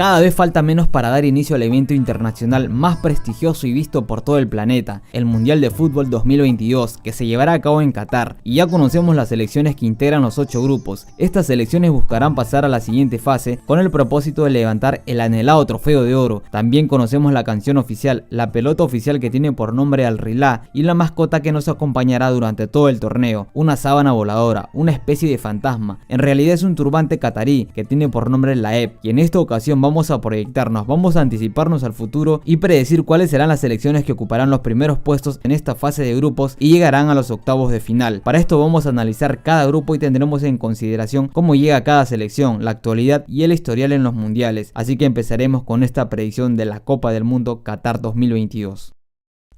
Cada vez falta menos para dar inicio al evento internacional más prestigioso y visto por todo el planeta, el Mundial de Fútbol 2022, que se llevará a cabo en Qatar, y ya conocemos las selecciones que integran los 8 grupos. Estas selecciones buscarán pasar a la siguiente fase con el propósito de levantar el anhelado trofeo de oro. También conocemos la canción oficial, la pelota oficial que tiene por nombre Al Rilá, y la mascota que nos acompañará durante todo el torneo, una sábana voladora, una especie de fantasma. En realidad es un turbante catarí que tiene por nombre Laeb, y en esta ocasión vamos a proyectarnos, vamos a anticiparnos al futuro y predecir cuáles serán las selecciones que ocuparán los primeros puestos en esta fase de grupos y llegarán a los octavos de final. Para esto vamos a analizar cada grupo y tendremos en consideración cómo llega cada selección, la actualidad y el historial en los mundiales. Así que empezaremos con esta predicción de la Copa del Mundo Qatar 2022.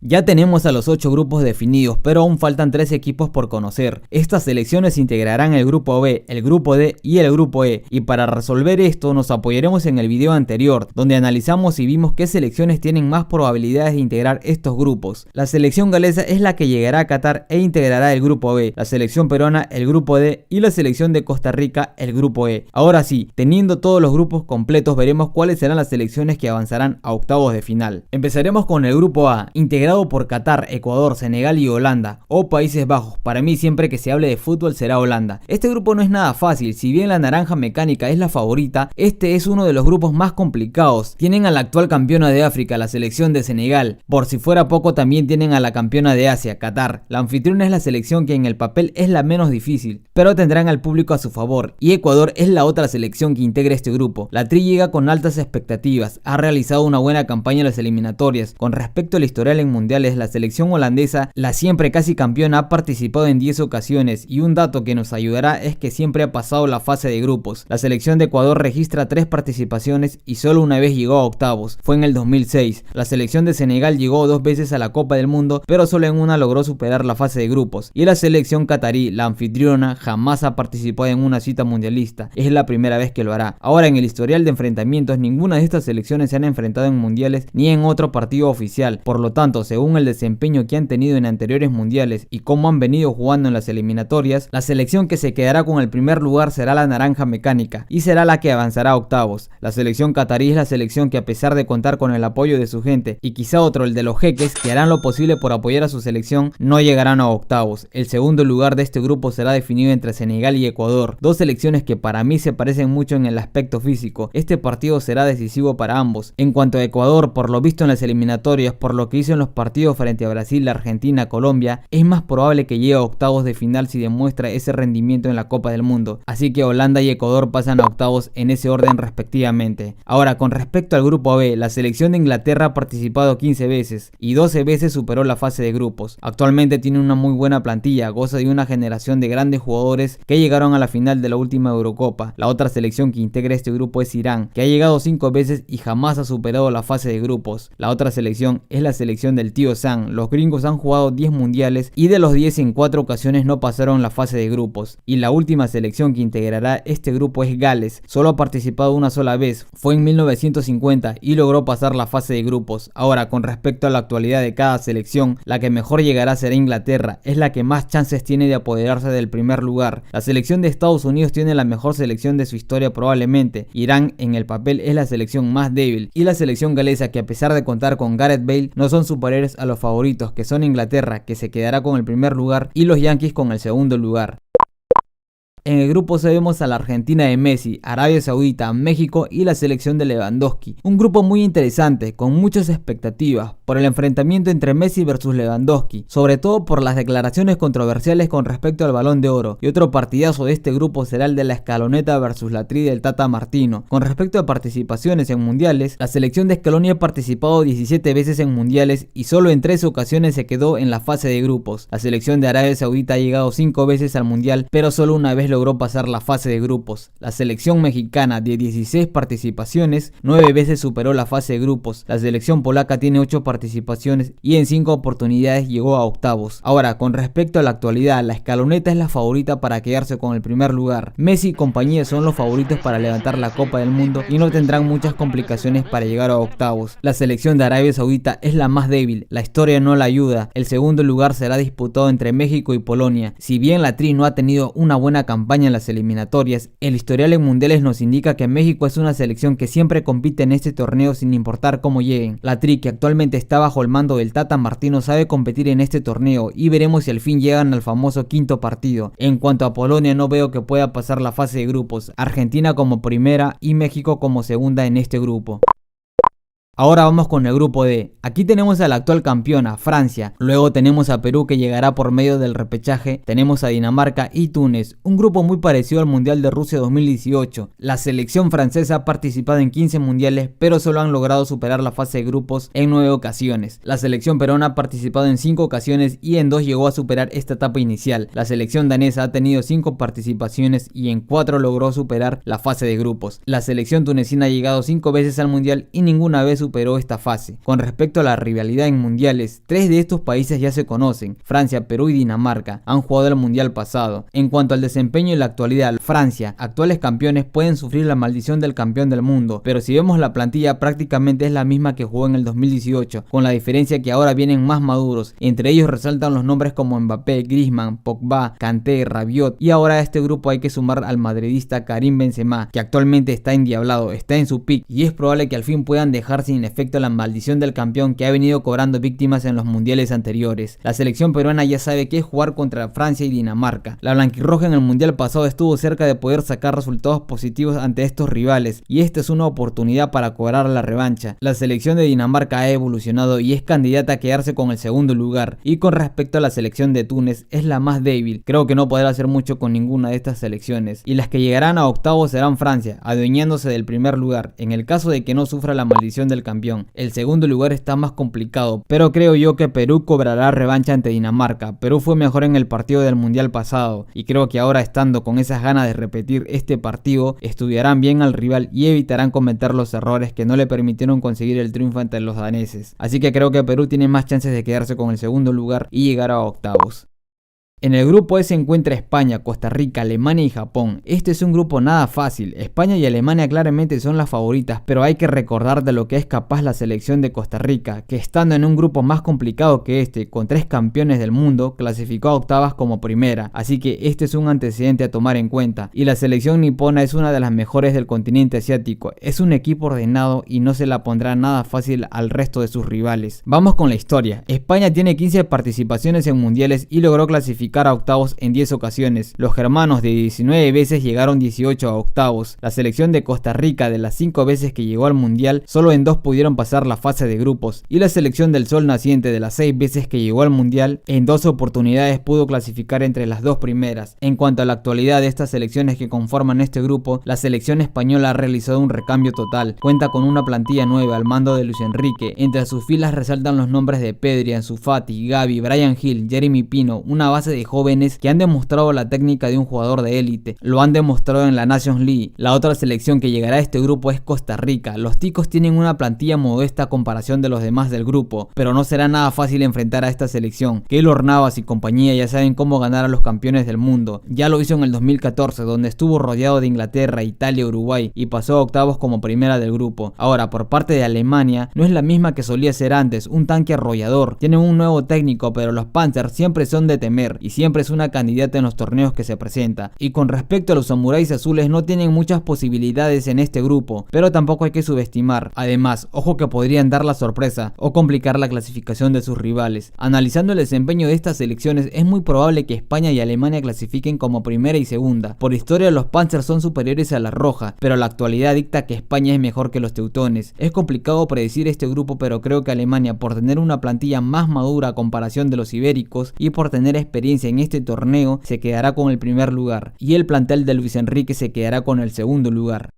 Ya tenemos a los 8 grupos definidos, pero aún faltan 3 equipos por conocer. Estas selecciones integrarán el grupo B, el grupo D y el grupo E, y para resolver esto nos apoyaremos en el video anterior, donde analizamos y vimos qué selecciones tienen más probabilidades de integrar estos grupos. La selección galesa es la que llegará a Qatar e integrará el grupo B, la selección peruana el grupo D y la selección de Costa Rica el grupo E. Ahora sí, teniendo todos los grupos completos, veremos cuáles serán las selecciones que avanzarán a octavos de final. Empezaremos con el grupo A, integrado por Qatar, Ecuador, Senegal y Holanda, o Países Bajos. Para mí siempre que se hable de fútbol será Holanda. Este grupo no es nada fácil, si bien la naranja mecánica es la favorita, este es uno de los grupos más complicados. Tienen a la actual campeona de África, la selección de Senegal. Por si fuera poco, también tienen a la campeona de Asia, Qatar. La anfitriona es la selección que en el papel es la menos difícil, pero tendrán al público a su favor, y Ecuador es la otra selección que integra este grupo. La Tri llega con altas expectativas, ha realizado una buena campaña en las eliminatorias. Con respecto al historial en mundiales, la selección holandesa, la siempre casi campeona, ha participado en 10 ocasiones, y un dato que nos ayudará es que siempre ha pasado la fase de grupos. La selección de Ecuador registra 3 participaciones y solo una vez llegó a octavos, fue en el 2006. La selección de Senegal llegó 2 veces a la Copa del Mundo, pero solo en una logró superar la fase de grupos, y la selección catarí, la anfitriona, jamás ha participado en una cita mundialista, es la primera vez que lo hará. Ahora, en el historial de enfrentamientos, ninguna de estas selecciones se han enfrentado en mundiales ni en otro partido oficial. Por lo tanto, según el desempeño que han tenido en anteriores mundiales y cómo han venido jugando en las eliminatorias, la selección que se quedará con el primer lugar será la naranja mecánica y será la que avanzará a octavos. La selección catarí es la selección que, a pesar de contar con el apoyo de su gente y quizá otro, el de los jeques, que harán lo posible por apoyar a su selección, no llegarán a octavos. El segundo lugar de este grupo será definido entre Senegal y Ecuador, dos selecciones que para mí se parecen mucho en el aspecto físico. Este partido será decisivo para ambos. En cuanto a Ecuador, por lo visto en las eliminatorias, por lo que hizo en los partidos frente a Brasil, Argentina, Colombia, es más probable que llegue a octavos de final si demuestra ese rendimiento en la Copa del Mundo. Así que Holanda y Ecuador pasan a octavos en ese orden respectivamente. Ahora, con respecto al grupo B, la selección de Inglaterra ha participado 15 veces y 12 veces superó la fase de grupos. Actualmente tiene una muy buena plantilla, goza de una generación de grandes jugadores que llegaron a la final de la última Eurocopa. La otra selección que integra este grupo es Irán, que ha llegado 5 veces y jamás ha superado la fase de grupos. La otra selección es la selección del tío Sam. Los gringos han jugado 10 mundiales y de los 10 en 4 ocasiones no pasaron la fase de grupos. Y la última selección que integrará este grupo es Gales. Solo ha participado una sola vez, fue en 1950 y logró pasar la fase de grupos. Ahora, con respecto a la actualidad de cada selección, la que mejor llegará será Inglaterra, es la que más chances tiene de apoderarse del primer lugar. La selección de Estados Unidos tiene la mejor selección de su historia probablemente. Irán en el papel es la selección más débil, y la selección galesa, que a pesar de contar con Gareth Bale, no son superiores a los favoritos, que son Inglaterra, que se quedará con el primer lugar, y los Yankees con el segundo lugar. En el grupo C vemos a la Argentina de Messi, Arabia Saudita, México y la selección de Lewandowski. Un grupo muy interesante, con muchas expectativas por el enfrentamiento entre Messi versus Lewandowski, sobre todo por las declaraciones controversiales con respecto al Balón de Oro. Y otro partidazo de este grupo será el de la Scaloneta versus la Tri del Tata Martino. Con respecto a participaciones en mundiales, la selección de Scaloni ha participado 17 veces en mundiales y solo en 3 ocasiones se quedó en la fase de grupos. La selección de Arabia Saudita ha llegado 5 veces al mundial, pero solo una vez logró pasar la fase de grupos. La selección mexicana, de 16 participaciones, 9 veces superó la fase de grupos. La selección polaca tiene 8 participaciones y en 5 oportunidades llegó a octavos. Ahora, con respecto a la actualidad, la Scaloneta es la favorita para quedarse con el primer lugar. Messi y compañía son los favoritos para levantar la Copa del Mundo y no tendrán muchas complicaciones para llegar a octavos. La selección de Arabia Saudita es la más débil, la historia no la ayuda. El segundo lugar será disputado entre México y Polonia. Si bien la Tri no ha tenido una buena campaña campaña en las eliminatorias, el historial en mundiales nos indica que México es una selección que siempre compite en este torneo sin importar cómo lleguen. La Tri, que actualmente está bajo el mando del Tata Martino, sabe competir en este torneo y veremos si al fin llegan al famoso quinto partido. En cuanto a Polonia, no veo que pueda pasar la fase de grupos, Argentina como primera y México como segunda en este grupo. Ahora vamos con el grupo D. Aquí tenemos a la actual campeona, Francia. Luego tenemos a Perú, que llegará por medio del repechaje. Tenemos a Dinamarca y Túnez. Un grupo muy parecido al Mundial de Rusia 2018. La selección francesa ha participado en 15 mundiales, pero solo han logrado superar la fase de grupos en 9 ocasiones. La selección peruana ha participado en 5 ocasiones y en 2 llegó a superar esta etapa inicial. La selección danesa ha tenido 5 participaciones y en 4 logró superar la fase de grupos. La selección tunecina ha llegado 5 veces al mundial y ninguna vez superó esta fase. Con respecto a la rivalidad en mundiales, 3 de estos países ya se conocen: Francia, Perú y Dinamarca han jugado el mundial pasado. En cuanto al desempeño en la actualidad, Francia, actuales campeones, pueden sufrir la maldición del campeón del mundo, pero si vemos la plantilla, prácticamente es la misma que jugó en el 2018, con la diferencia que ahora vienen más maduros. Entre ellos resaltan los nombres como Mbappé, Griezmann, Pogba, Kanté, Rabiot, y ahora a este grupo hay que sumar al madridista Karim Benzema, que actualmente está endiablado, está en su pick y es probable que al fin puedan dejar sin efecto la maldición del campeón que ha venido cobrando víctimas en los mundiales anteriores. La selección peruana ya sabe qué es jugar contra Francia y Dinamarca. La blanquirroja en el mundial pasado estuvo cerca de poder sacar resultados positivos ante estos rivales y esta es una oportunidad para cobrar la revancha. La selección de Dinamarca ha evolucionado y es candidata a quedarse con el segundo lugar, y con respecto a la selección de Túnez, es la más débil. Creo que no podrá hacer mucho con ninguna de estas selecciones, y las que llegarán a octavos serán Francia, adueñándose del primer lugar en el caso de que no sufra la maldición del campeón. El segundo lugar está más complicado, pero creo yo que Perú cobrará revancha ante Dinamarca. Perú fue mejor en el partido del mundial pasado y creo que ahora, estando con esas ganas de repetir este partido, estudiarán bien al rival y evitarán cometer los errores que no le permitieron conseguir el triunfo ante los daneses. Así que creo que Perú tiene más chances de quedarse con el segundo lugar y llegar a octavos. En el grupo E se encuentra España, Costa Rica, Alemania y Japón. Este es un grupo nada fácil. España y Alemania claramente son las favoritas, pero hay que recordar de lo que es capaz la selección de Costa Rica, que estando en un grupo más complicado que este, con 3 campeones del mundo, clasificó a octavas como primera, así que este es un antecedente a tomar en cuenta. Y la selección nipona es una de las mejores del continente asiático, es un equipo ordenado y no se la pondrá nada fácil al resto de sus rivales. Vamos con la historia. España tiene 15 participaciones en mundiales y logró clasificar a octavos en 10 ocasiones. Los germanos de 19 veces llegaron 18 a octavos. La selección de Costa Rica, de las 5 veces que llegó al mundial, solo en 2 pudieron pasar la fase de grupos, y la selección del Sol Naciente, de las 6 veces que llegó al mundial, en 2 oportunidades pudo clasificar entre las 2 primeras. En cuanto a la actualidad de estas selecciones que conforman este grupo, la selección española ha realizado un recambio total. Cuenta con una plantilla nueva al mando de Luis Enrique. Entre sus filas resaltan los nombres de Pedri, Ansu Fati, Gavi, Bryan Gil, Jeremy Pino, una base de jóvenes que han demostrado la técnica de un jugador de élite. Lo han demostrado en la Nations League. La otra selección que llegará a este grupo es Costa Rica. Los ticos tienen una plantilla modesta a comparación de los demás del grupo, pero no será nada fácil enfrentar a esta selección. Keylor Navas y compañía ya saben cómo ganar a los campeones del mundo. Ya lo hizo en el 2014, donde estuvo rodeado de Inglaterra, Italia, Uruguay y pasó a octavos como primera del grupo. Ahora, por parte de Alemania, no es la misma que solía ser antes, un tanque arrollador. Tienen un nuevo técnico, pero los Panthers siempre son de temer y siempre es una candidata en los torneos que se presenta. Y con respecto a los samuráis azules, no tienen muchas posibilidades en este grupo, pero tampoco hay que subestimar. Además, ojo que podrían dar la sorpresa o complicar la clasificación de sus rivales. Analizando el desempeño de estas selecciones, es muy probable que España y Alemania clasifiquen como primera y segunda. Por historia, los Panzers son superiores a la roja, pero la actualidad dicta que España es mejor que los teutones. Es complicado predecir este grupo, pero creo que Alemania, por tener una plantilla más madura a comparación de los ibéricos y por tener experiencia en este torneo, se quedará con el primer lugar, y el plantel de Luis Enrique se quedará con el segundo lugar.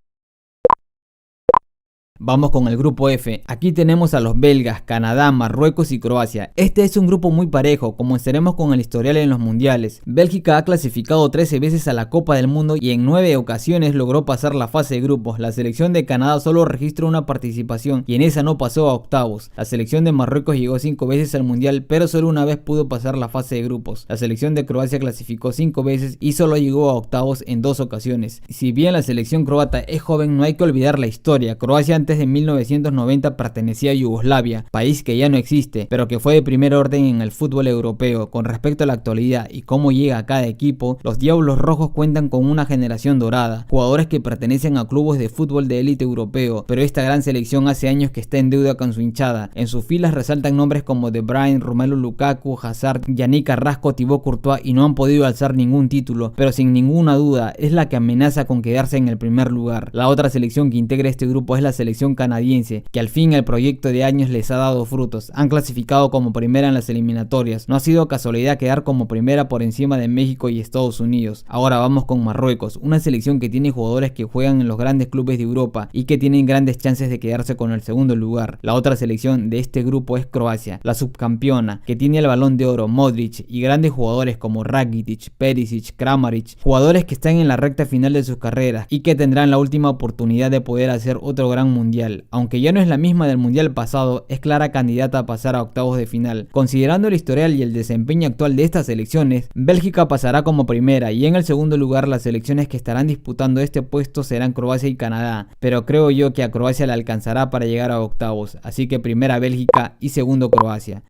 Vamos con el grupo F. Aquí tenemos a los belgas, Canadá, Marruecos y Croacia. Este es un grupo muy parejo, como estaremos con el historial en los mundiales. Bélgica ha clasificado 13 veces a la Copa del Mundo y en 9 ocasiones logró pasar la fase de grupos. La selección de Canadá solo registró una participación y en esa no pasó a octavos. La selección de Marruecos llegó 5 veces al mundial, pero solo una vez pudo pasar la fase de grupos. La selección de Croacia clasificó 5 veces y solo llegó a octavos en 2 ocasiones. Si bien la selección croata es joven, no hay que olvidar la historia. Croacia antes de 1990 pertenecía a Yugoslavia, país que ya no existe, pero que fue de primer orden en el fútbol europeo. Con respecto a la actualidad y cómo llega a cada equipo, los Diablos Rojos cuentan con una generación dorada, jugadores que pertenecen a clubes de fútbol de élite europeo, pero esta gran selección hace años que está en deuda con su hinchada. En sus filas resaltan nombres como De Bruyne, Romelu Lukaku, Hazard, Yannick Carrasco, Thibaut Courtois y no han podido alzar ningún título, pero sin ninguna duda es la que amenaza con quedarse en el primer lugar. La otra selección que integra este grupo es la selección canadiense, que al fin el proyecto de años les ha dado frutos. Han clasificado como primera en las eliminatorias. No ha sido casualidad quedar como primera por encima de México y Estados Unidos. Ahora vamos con Marruecos, una selección que tiene jugadores que juegan en los grandes clubes de Europa y que tienen grandes chances de quedarse con el segundo lugar. La otra selección de este grupo es Croacia, la subcampeona, que tiene el Balón de Oro, Modric y grandes jugadores como Rakitic, Perisic, Kramaric, jugadores que están en la recta final de sus carreras y que tendrán la última oportunidad de poder hacer otro gran mundial. Aunque ya no es la misma del mundial pasado, es clara candidata a pasar a octavos de final. Considerando el historial y el desempeño actual de estas selecciones, Bélgica pasará como primera y en el segundo lugar las selecciones que estarán disputando este puesto serán Croacia y Canadá, pero creo yo que a Croacia le alcanzará para llegar a octavos, así que primera Bélgica y segundo Croacia.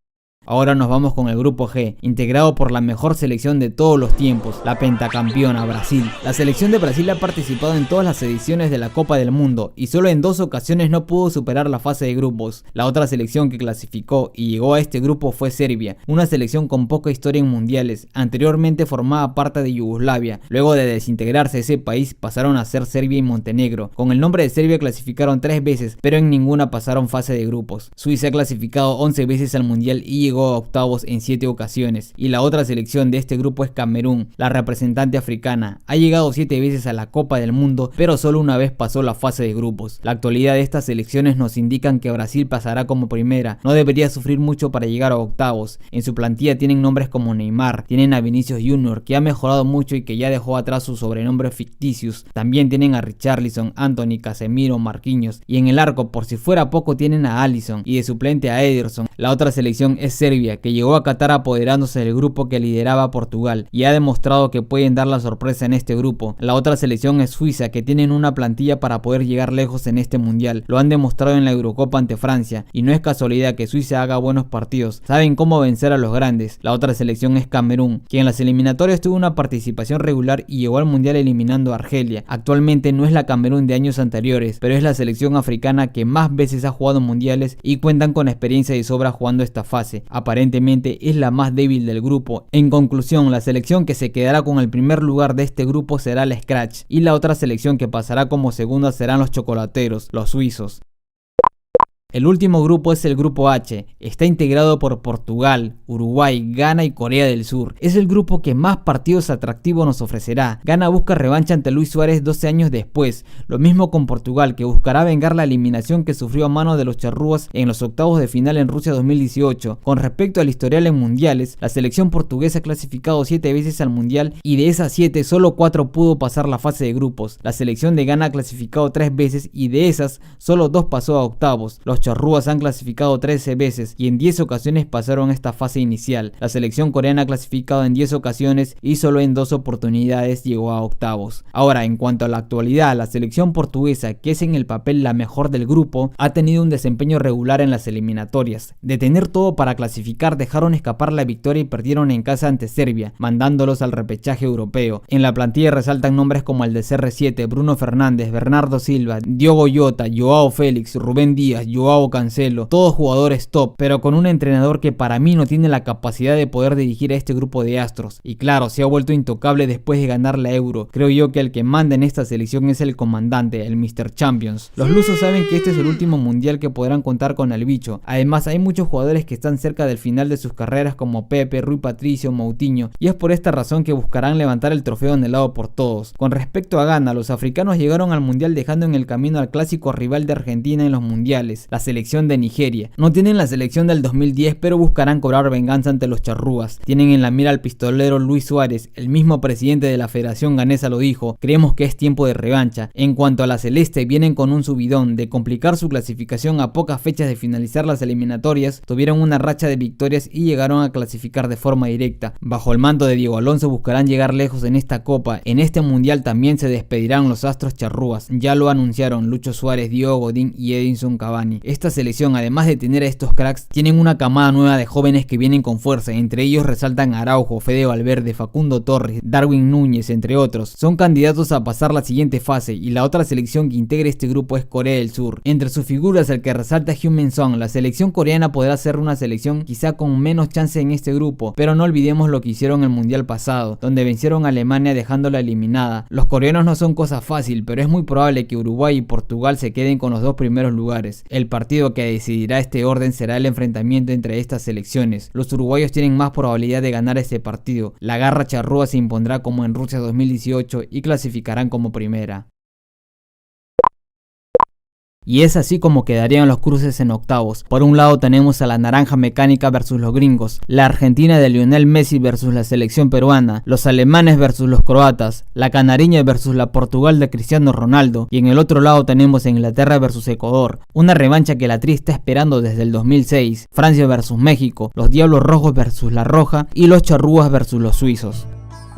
Ahora nos vamos con el grupo G, integrado por la mejor selección de todos los tiempos, la pentacampeona Brasil. La selección de Brasil ha participado en todas las ediciones de la Copa del Mundo y solo en 2 ocasiones no pudo superar la fase de grupos. La otra selección que clasificó y llegó a este grupo fue Serbia, una selección con poca historia en mundiales. Anteriormente formaba parte de Yugoslavia. Luego de desintegrarse ese país pasaron a ser Serbia y Montenegro. Con el nombre de Serbia clasificaron 3 veces, pero en ninguna pasaron fase de grupos. Suiza ha clasificado 11 veces al mundial y llegó a octavos en 7 ocasiones. Y la otra selección de este grupo es Camerún, la representante africana. Ha llegado 7 veces a la Copa del Mundo, pero solo una vez pasó la fase de grupos. La actualidad de estas selecciones nos indican que Brasil pasará como primera. No debería sufrir mucho para llegar a octavos. En su plantilla tienen nombres como Neymar, tienen a Vinicius Junior, que ha mejorado mucho y que ya dejó atrás sus sobrenombres ficticios. También tienen a Richarlison, Anthony, Casemiro, Marquinhos. Y en el arco, por si fuera poco, tienen a Alisson y de suplente a Ederson. La otra selección es Serbia, que llegó a Qatar apoderándose del grupo que lideraba Portugal y ha demostrado que pueden dar la sorpresa en este grupo. La otra selección es Suiza, que tienen una plantilla para poder llegar lejos en este mundial. Lo han demostrado en la Eurocopa ante Francia y no es casualidad que Suiza haga buenos partidos. Saben cómo vencer a los grandes. La otra selección es Camerún, que en las eliminatorias tuvo una participación regular y llegó al mundial eliminando a Argelia. Actualmente no es la Camerún de años anteriores, pero es la selección africana que más veces ha jugado mundiales y cuentan con experiencia de sobra jugando esta fase. Aparentemente es la más débil del grupo. En conclusión, la selección que se quedará con el primer lugar de este grupo será la Scratch y la otra selección que pasará como segunda serán los chocolateros, los suizos. El último grupo es el grupo H, está integrado por Portugal, Uruguay, Ghana y Corea del Sur. Es el grupo que más partidos atractivos nos ofrecerá. Ghana busca revancha ante Luis Suárez 12 años después, lo mismo con Portugal, que buscará vengar la eliminación que sufrió a manos de los charrúas en los octavos de final en Rusia 2018. Con respecto al historial en mundiales, la selección portuguesa ha clasificado 7 veces al mundial y de esas 7 solo 4 pudo pasar la fase de grupos. La selección de Ghana ha clasificado 3 veces y de esas solo 2 pasó a octavos. Los charrúas han clasificado 13 veces y en 10 ocasiones pasaron esta fase inicial. La selección coreana ha clasificado en 10 ocasiones y solo en 2 oportunidades llegó a octavos. Ahora, en cuanto a la actualidad, la selección portuguesa, que es en el papel la mejor del grupo, ha tenido un desempeño regular en las eliminatorias. De tener todo para clasificar, dejaron escapar la victoria y perdieron en casa ante Serbia, mandándolos al repechaje europeo. En la plantilla resaltan nombres como el de CR7, Bruno Fernández, Bernardo Silva, Diogo Jota, Joao Félix, Rubén Díaz, Joao Cancelo, todos jugadores top, pero con un entrenador que para mí no tiene la capacidad de poder dirigir a este grupo de astros. Y claro, se ha vuelto intocable después de ganar la Euro. Creo yo que el que manda en esta selección es el comandante, el Mr. Champions. Los lusos saben que este es el último mundial que podrán contar con el bicho. Además, hay muchos jugadores que están cerca del final de sus carreras como Pepe, Rui Patricio, Moutinho, y es por esta razón que buscarán levantar el trofeo anhelado por todos. Con respecto a Ghana, los africanos llegaron al mundial dejando en el camino al clásico rival de Argentina en los mundiales. la selección de Nigeria. No tienen la selección del 2010, pero buscarán cobrar venganza ante los charrúas. Tienen en la mira al pistolero Luis Suárez, el mismo presidente de la Federación Ganesa lo dijo: creemos que es tiempo de revancha. En cuanto a la celeste, vienen con un subidón de complicar su clasificación a pocas fechas de finalizar las eliminatorias, tuvieron una racha de victorias y llegaron a clasificar de forma directa. Bajo el mando de Diego Alonso buscarán llegar lejos en esta copa. En este mundial también se despedirán los astros charrúas, ya lo anunciaron Lucho Suárez, Diego Godín y Edinson Cavani. Esta selección, además de tener a estos cracks, tienen una camada nueva de jóvenes que vienen con fuerza. Entre ellos resaltan Araujo, Fede Valverde, Facundo Torres, Darwin Núñez, entre otros. Son candidatos a pasar la siguiente fase, y la otra selección que integra este grupo es Corea del Sur. Entre sus figuras el que resalta es Heung-min Son. La selección coreana podrá ser una selección quizá con menos chance en este grupo, pero no olvidemos lo que hicieron el mundial pasado, donde vencieron a Alemania dejándola eliminada. Los coreanos no son cosa fácil, pero es muy probable que Uruguay y Portugal se queden con los dos primeros lugares. El partido que decidirá este orden será el enfrentamiento entre estas selecciones. Los uruguayos tienen más probabilidad de ganar este partido. La garra charrúa se impondrá como en Rusia 2018 y clasificarán como primera. Y es así como quedarían los cruces en octavos. Por un lado tenemos a la Naranja Mecánica versus los gringos, la Argentina de Lionel Messi versus la selección peruana, los alemanes versus los croatas, la Canariña versus la Portugal de Cristiano Ronaldo, y en el otro lado tenemos a Inglaterra versus Ecuador, una revancha que la Tri está esperando desde el 2006, Francia versus México, los Diablos Rojos versus la Roja y los Charrúas versus los suizos.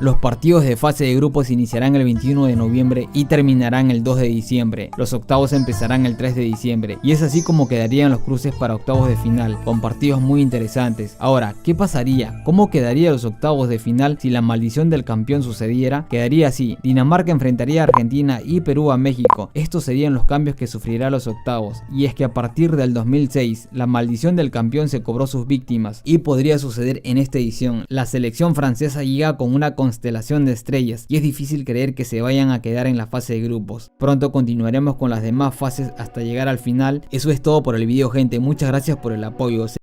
Los partidos de fase de grupos iniciarán el 21 de noviembre y terminarán el 2 de diciembre. Los octavos empezarán el 3 de diciembre. Y es así como quedarían los cruces para octavos de final, con partidos muy interesantes. Ahora, ¿qué pasaría? ¿Cómo quedarían los octavos de final si la maldición del campeón sucediera? Quedaría así: Dinamarca enfrentaría a Argentina y Perú a México. Estos serían los cambios que sufrirá los octavos. Y es que a partir del 2006, la maldición del campeón se cobró sus víctimas, y podría suceder en esta edición. La selección francesa llega con una constelación de estrellas y es difícil creer que se vayan a quedar en la fase de grupos. Pronto continuaremos con las demás fases hasta llegar al final. Eso es todo por el video, gente. Muchas gracias por el apoyo.